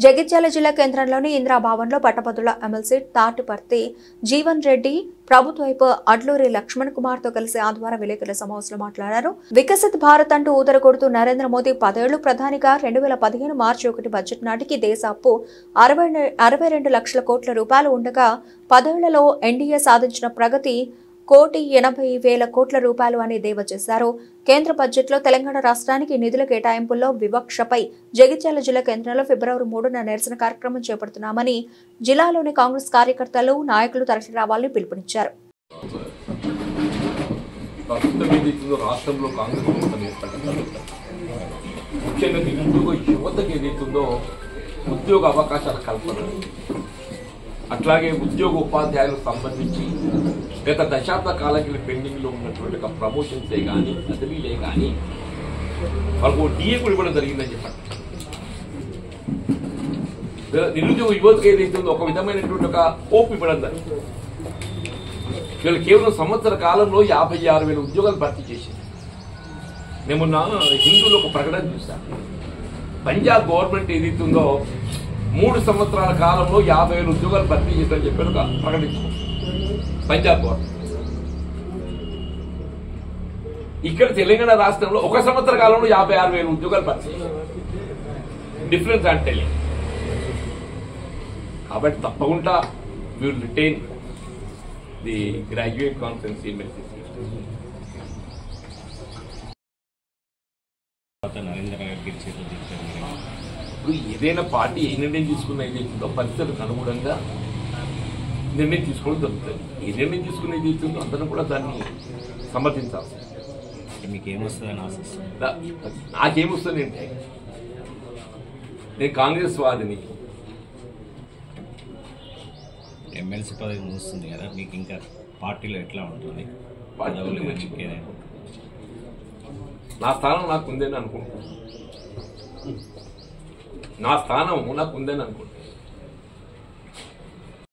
జగిత్యాల జిల్లా కేంద్రంలోని ఇందిరా భవన్లో పట్టభద్రుల ఎమ్మెల్సీ తాటిపర్తి జీవన్ రెడ్డి ప్రభుత్వ వైపు అడ్లూరి లక్ష్మణ్ కుమార్ తో కలిసి ఆదివారం విలేకరుల సమావేశంలో మాట్లాడారు. వికసిత్ భారత్ అంటూ ఊదరగొడుతూ నరేంద్ర మోదీ 10 ఏళ్లు ప్రధానిగా 2015 మార్చి 1 బడ్జెట్ నాటికి దేశ అప్పు 62 లక్షల కోట్ల రూపాయలు ఉండగా 10 ఏళ్లలో ఎన్డీఏ సాధించిన ప్రగతి 1,80,000 కోట్ల రూపాయలు అని దేవ చేశారు. కేంద్ర బడ్జెట్లో తెలంగాణ రాష్ట్రానికి నిధుల కేటాయింపుల్లో వివక్షపై జగిత్యాల జిల్లా కేంద్రంలో ఫిబ్రవరి 3న నిరసన కార్యక్రమం చేపడుతున్నామని జిల్లాలోని కాంగ్రెస్ కార్యకర్తలు నాయకులు తరలి రావాలని పిలుపునిచ్చారు. ఉద్యోగ అవకాశాల కల్పన అట్లాగే ఉద్యోగ ఉపాధ్యాయులకు సంబంధించి గత దశాబ్ద కాలంలో పెండింగ్ లో ఉన్నటువంటి ప్రమోషన్సే కానీ పదవీలే కానీ వాళ్ళకు డిఏ కూడా ఇవ్వడం జరిగిందని చెప్పండి. నిరుద్యోగ యువతకు ఏదైతుందో ఒక విధమైనటువంటి ఒక హోప్ ఇవ్వడం జరిగింది. వీళ్ళు కేవలం సంవత్సర కాలంలో 56,000 ఉద్యోగాలు భర్తీ చేసింది. నేను మొన్న హిందూలో ఒక ప్రకటన చూశాను. పంజాబ్ గవర్నమెంట్ ఏదైతుందో 3 సంవత్సరాల కాలంలో 50,000 ఉద్యోగాలు భర్తీ చేస్తారని చెప్పారు ప్రకటించుకో పంజాబ్ గవర్నమెంట్. ఇక్కడ తెలంగాణ రాష్ట్రంలో 1 సంవత్సర కాలంలో 56,000 ఉద్యోగాలు భర్తీ చేశారు. డిఫరెన్స్ అంటే కాబట్టి తప్పకుండా will retain the graduate conference MLC. ఇప్పుడు ఏదైనా పార్టీ ఏ నిర్ణయం తీసుకున్న ఏదైతుందో పరిస్థితులకు అనుగుణంగా నిర్ణయం తీసుకోవడం జరుగుతుంది. ఏ నిర్ణయం తీసుకున్న ఏదైతుందో అందరూ కూడా దాన్ని సమర్థించాల్సి. మీకు ఏమొస్తుందని ఆశిస్తుంది? నాకేమొస్తుంది అంటే నేను కాంగ్రెస్ వాదిని. ఎమ్మెల్సీ పదవి ముగుస్తుంది కదా, మీకు ఇంకా పార్టీలో ఎట్లా ఉంటుంది? పార్టీలో నా స్థానం నాకు ఉందని అనుకుంటున్నాను. నా స్థానం నాకు ఉందని అనుకుంటున్నాను.